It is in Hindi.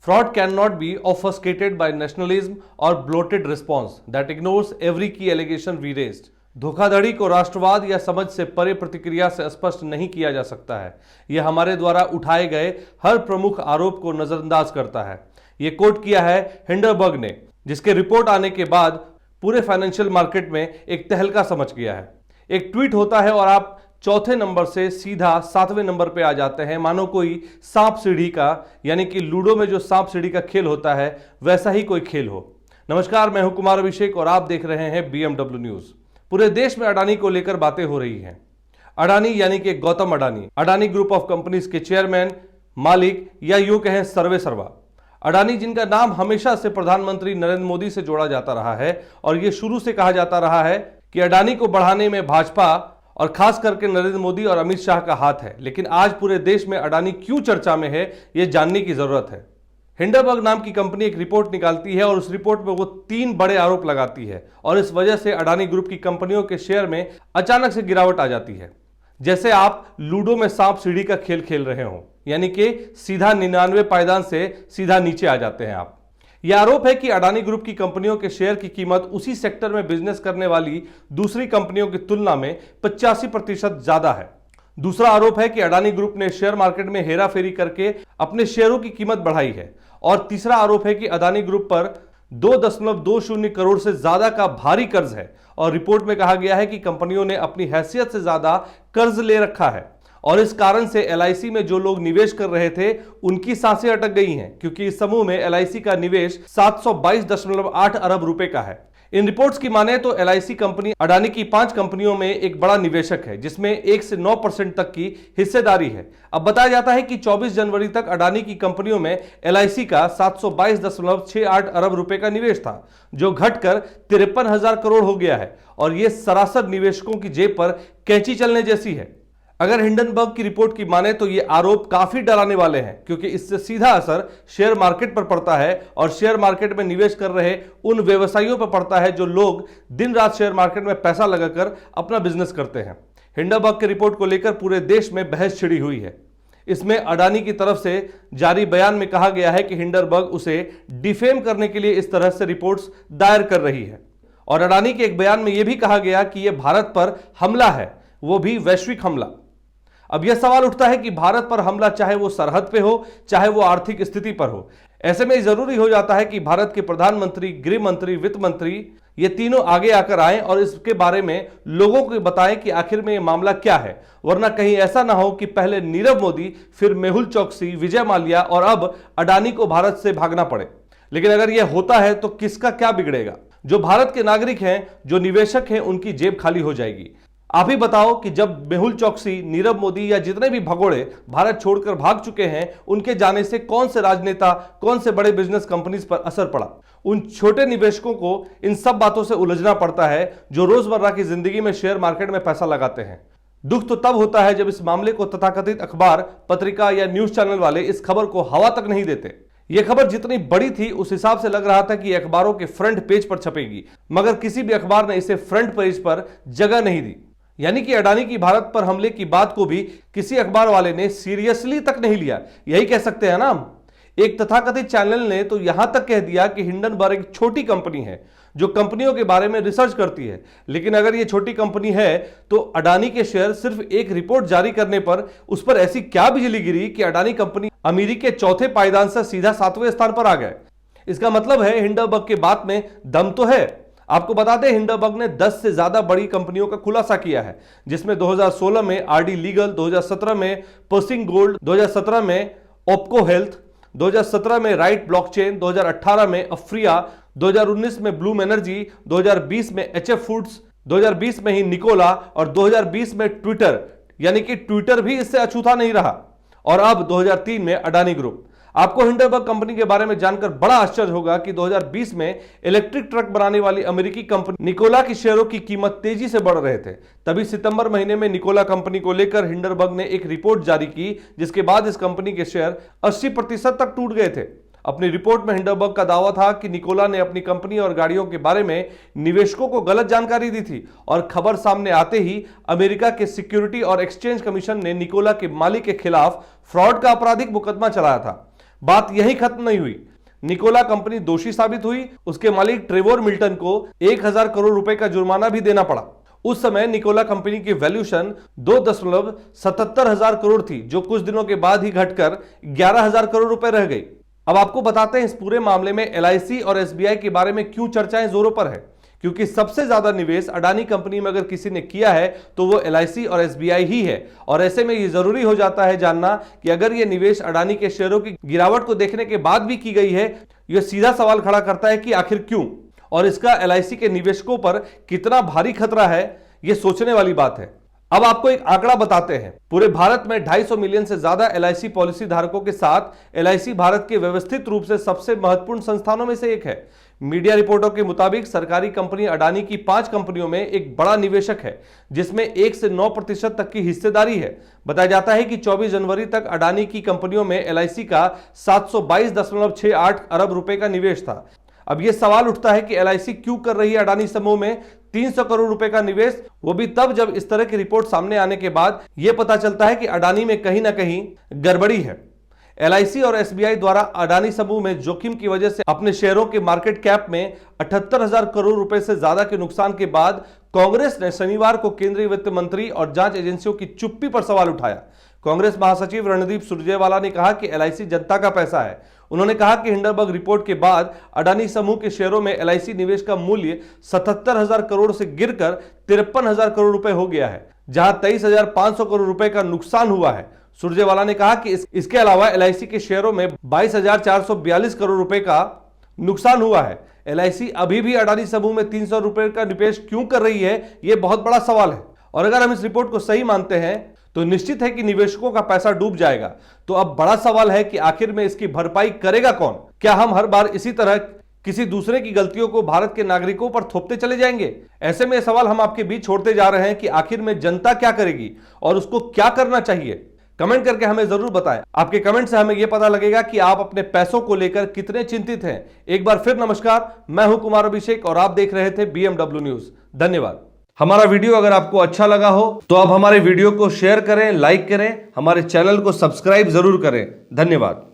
Fraud cannot be obfuscated by nationalism or bloated response that ignores every key allegation we raised. धोखाधड़ी को राष्ट्रवाद या समझ से परे प्रतिक्रिया से स्पष्ट नहीं किया जा सकता है। यह हमारे द्वारा उठाए गए हर प्रमुख आरोप को नजरअंदाज करता है। यह कोट किया है हिंडरबर्ग ने, जिसके रिपोर्ट आने के बाद पूरे फाइनेंशियल मार्केट में एक तहलका समझ गया है। एक ट्वीट होता है और आप चौथे नंबर से सीधा 7वें नंबर पे आ जाते हैं, मानो कोई सांप सीढ़ी का, यानी कि लूडो में जो सांप सीढ़ी का खेल होता है वैसा ही कोई खेल हो। नमस्कार, मैं हूं कुमार अभिषेक और आप देख रहे हैं BMW न्यूज। पूरे देश में अडानी को लेकर बातें हो रही हैं। अडानी यानी कि Gautam Adani, Adani group of companies के चेयरमैन, मालिक या यूं कहें सर्वे सर्वा। अडानी जिनका नाम हमेशा से प्रधानमंत्री नरेंद्र मोदी से जोड़ा जाता रहा है और यह शुरू से कहा जाता रहा है कि अडानी को बढ़ाने में भाजपा और खास करके नरेंद्र मोदी और अमित शाह का हाथ है। लेकिन आज पूरे देश में अडानी क्यों चर्चा में है, यह जानने की जरूरत है। हिंडरबर्ग नाम की कंपनी एक रिपोर्ट निकालती है और उस रिपोर्ट में वो 3 बड़े आरोप लगाती है और इस वजह से अडानी ग्रुप की कंपनियों के शेयर में अचानक से गिरावट आ जाती है। जैसे आप लूडो में सांप सीढ़ी का खेल खेल रहे हो, यानी कि सीधा 99 पायदान से सीधा नीचे आ जाते हैं आप। यह आरोप है कि अडानी ग्रुप की कंपनियों के शेयर की कीमत उसी सेक्टर में बिजनेस करने वाली दूसरी कंपनियों की तुलना में 85% ज्यादा है। दूसरा आरोप है कि अडानी ग्रुप ने शेयर मार्केट में हेराफेरी करके अपने शेयरों की कीमत बढ़ाई है। और तीसरा आरोप है कि अडानी ग्रुप पर 2.20 करोड़ से ज्यादा का भारी कर्ज है और रिपोर्ट में कहा गया है कि कंपनियों ने अपनी हैसियत से ज्यादा कर्ज ले रखा है और इस कारण से LIC में जो लोग निवेश कर रहे थे उनकी सांसें अटक गई हैं, क्योंकि इस समूह में LIC का निवेश 722.8 अरब रुपए का है। इन रिपोर्ट्स की माने तो LIC कंपनी अडानी की 5 कंपनियों में एक बड़ा निवेशक है, जिसमें 1 से 9% तक की हिस्सेदारी है। अब बताया जाता है कि 24 जनवरी तक अडानी की कंपनियों में LIC का 722.68 अरब रुपए का निवेश था, जो घटकर 53,000 करोड़ हो गया है और यह सरासर निवेशकों की जेब पर कैंची चलने जैसी है। अगर हिंडनबर्ग की रिपोर्ट की माने तो ये आरोप काफी डराने वाले हैं, क्योंकि इससे सीधा असर शेयर मार्केट पर पड़ता है और शेयर मार्केट में निवेश कर रहे उन व्यवसायियों पर पड़ता है जो लोग दिन रात शेयर मार्केट में पैसा लगाकर अपना बिजनेस करते हैं। हिंडनबर्ग की रिपोर्ट को लेकर पूरे देश में बहस छिड़ी हुई है। इसमें अडानी की तरफ से जारी बयान में कहा गया है कि हिंडनबर्ग उसे डिफेम करने के लिए इस तरह से रिपोर्ट्स दायर कर रही है और अडानी के एक बयान में यह भी कहा गया कि यह भारत पर हमला है, वो भी वैश्विक हमला। अब यह सवाल उठता है कि भारत पर हमला चाहे वो सरहद पे हो, चाहे वो आर्थिक स्थिति पर हो, ऐसे में जरूरी हो जाता है कि भारत के प्रधानमंत्री, गृह मंत्री, वित्त मंत्री ये तीनों आगे आकर आएं और इसके बारे में लोगों को बताएं कि आखिर में ये मामला क्या है। वरना कहीं ऐसा ना हो कि पहले नीरव मोदी, फिर मेहुल चोकसी, विजय माल्या और अब अडानी को भारत से भागना पड़े। लेकिन अगर यह होता है तो किसका क्या बिगड़ेगा? जो भारत के नागरिक हैं, जो निवेशक हैं, उनकी जेब खाली हो जाएगी। आप ही बताओ कि जब मेहुल चोकसी, नीरव मोदी या जितने भी भगोड़े भारत छोड़कर भाग चुके हैं, उनके जाने से कौन से राजनेता, कौन से बड़े बिजनेस कंपनीज पर असर पड़ा? उन छोटे निवेशकों को इन सब बातों से उलझना पड़ता है जो रोजमर्रा की जिंदगी में शेयर मार्केट में पैसा लगाते हैं। दुख तो तब होता है जब इस मामले को तथाकथित अखबार, पत्रिका या न्यूज चैनल वाले इस खबर को हवा तक नहीं देते। यह खबर जितनी बड़ी थी उस हिसाब से लग रहा था कि अखबारों के फ्रंट पेज पर छपेगी, मगर किसी भी अखबार ने इसे फ्रंट पेज पर जगह नहीं दी। यानी कि अडानी की भारत पर हमले की बात को भी किसी अखबार वाले ने सीरियसली तक नहीं लिया, यही कह सकते हैं ना हम। एक तथाकथित चैनल ने तो यहां तक कह दिया कि हिंडनबर्ग एक छोटी कंपनी है जो कंपनियों के बारे में रिसर्च करती है। लेकिन अगर यह छोटी कंपनी है तो अडानी के शेयर सिर्फ एक रिपोर्ट जारी करने पर उस पर ऐसी क्या बिजली गिरी कि अडानी कंपनी अमीरी के चौथे पायदान से सीधा 7वें स्थान पर आ गए। इसका मतलब है हिंडनबर्ग के बात में दम तो है। आपको बता दें, हिंडनबर्ग ने 10 से ज्यादा बड़ी कंपनियों का खुलासा किया है, जिसमें 2016 में RD लीगल, 2017 में पर्सिंग गोल्ड, 2017 में ओप्को हेल्थ, 2017 में राइट ब्लॉकचेन, 2018 में अफ्रिया, 2019 में ब्लूम एनर्जी, 2020 में HF फूड्स, 2020 में ही निकोला और 2020 में ट्विटर, यानी कि ट्विटर भी इससे अछूता नहीं रहा, और अब 2003 में अडानी ग्रुप। आपको हिंडनबर्ग कंपनी के बारे में जानकर बड़ा आश्चर्य होगा कि 2020 में इलेक्ट्रिक ट्रक बनाने वाली अमेरिकी कंपनी निकोला की शेयरों की कीमत तेजी से बढ़ रहे थे। तभी सितंबर महीने में निकोला कंपनी को लेकर हिंडनबर्ग ने एक रिपोर्ट जारी की, जिसके बाद इस कंपनी के शेयर 80% तक टूट गए थे। अपनी रिपोर्ट में हिंडनबर्ग का दावा था कि निकोला ने अपनी कंपनी और गाड़ियों के बारे में निवेशकों को गलत जानकारी दी थी और खबर सामने आते ही अमेरिका के सिक्योरिटी और एक्सचेंज कमीशन ने निकोला के मालिक के खिलाफ फ्रॉड का आपराधिक मुकदमा चलाया था। बात यही खत्म नहीं हुई। निकोला कंपनी दोषी साबित हुई। उसके मालिक ट्रेवोर मिल्टन को 1000 करोड़ रुपए का जुर्माना भी देना पड़ा। उस समय निकोला कंपनी की वैल्यूएशन 2.77 करोड़ थी, जो कुछ दिनों के बाद ही घटकर 11,000 करोड़ रुपए रह गई। अब आपको बताते हैं इस पूरे मामले में एलआईसी और एसबीआई के बारे में क्यों चर्चाएं जोरों पर है। क्योंकि सबसे ज्यादा निवेश अडानी कंपनी में अगर किसी ने किया है तो वो एलआईसी और एसबीआई ही है। और ऐसे में ये जरूरी हो जाता है जानना कि अगर ये निवेश अडानी के शेयरों की गिरावट को देखने के बाद भी की गई है, यह सीधा सवाल खड़ा करता है कि आखिर क्यों, और इसका एलआईसी के निवेशकों पर कितना भारी खतरा है, यह सोचने वाली बात है। अब आपको एक आंकड़ा बताते हैं। पूरे भारत में 250 मिलियन से ज्यादा एलआईसी पॉलिसी धारकों के साथ एलआईसी भारत के व्यवस्थित रूप से सबसे महत्वपूर्ण संस्थानों में से एक है। मीडिया रिपोर्टों के मुताबिक सरकारी कंपनी अडानी की 5 कंपनियों में एक बड़ा निवेशक है, जिसमें 1 से 9% तक की हिस्सेदारी है। बताया जाता है कि 24 जनवरी तक अडानी की कंपनियों में एलआईसी का 722.68 अरब रुपए का निवेश था। अब यह सवाल उठता है कि एलआईसी क्यों कर रही है अडानी समूह में 300 करोड़ रुपए का निवेश, वो भी तब जब इस तरह की रिपोर्ट सामने आने के बाद यह पता चलता है कि अडानी में कहीं ना कहीं गड़बड़ी है। एलआईसी और एसबीआई द्वारा अडानी समूह में जोखिम की वजह से अपने शेयरों के मार्केट कैप में 78,000 करोड़ रुपए से ज्यादा के नुकसान के बाद कांग्रेस ने शनिवार को केंद्रीय वित्त मंत्री और जांच एजेंसियों की चुप्पी पर सवाल उठाया। कांग्रेस महासचिव रणदीप सुरजेवाला ने कहा कि एलआईसी जनता का पैसा है। उन्होंने कहा कि हिंडनबर्ग रिपोर्ट के बाद अडानी समूह के शेयरों में एलआईसी निवेश का मूल्य 77,000 करोड़ से गिरकर 53,000 करोड़ रुपए हो गया है, जहां 23,500 करोड़ रुपए का नुकसान हुआ है। सुरजेवाला ने कहा कि इसके अलावा एलआईसी के शेयरों में 22,442 करोड़ रुपए का नुकसान हुआ है। एलआईसी अभी भी अडानी समूह में 300 रुपए का निवेश क्यों कर रही है, यह बहुत बड़ा सवाल है। और अगर हम इस रिपोर्ट को सही मानते हैं तो निश्चित है कि निवेशकों का पैसा डूब जाएगा। तो अब बड़ा सवाल है कि आखिर में इसकी भरपाई करेगा कौन? क्या हम हर बार इसी तरह किसी दूसरे की गलतियों को भारत के नागरिकों पर थोपते चले जाएंगे? ऐसे में सवाल हम आपके बीच छोड़ते जा रहे हैं कि आखिर में जनता क्या करेगी और उसको क्या करना चाहिए। कमेंट करके हमें जरूर बताएं। आपके कमेंट से हमें यह पता लगेगा कि आप अपने पैसों को लेकर कितने चिंतित हैं। एक बार फिर नमस्कार, मैं हूं कुमार अभिषेक और आप देख रहे थे BMW न्यूज। धन्यवाद। हमारा वीडियो अगर आपको अच्छा लगा हो तो आप हमारे वीडियो को शेयर करें, लाइक करें, हमारे चैनल को सब्सक्राइब जरूर करें। धन्यवाद।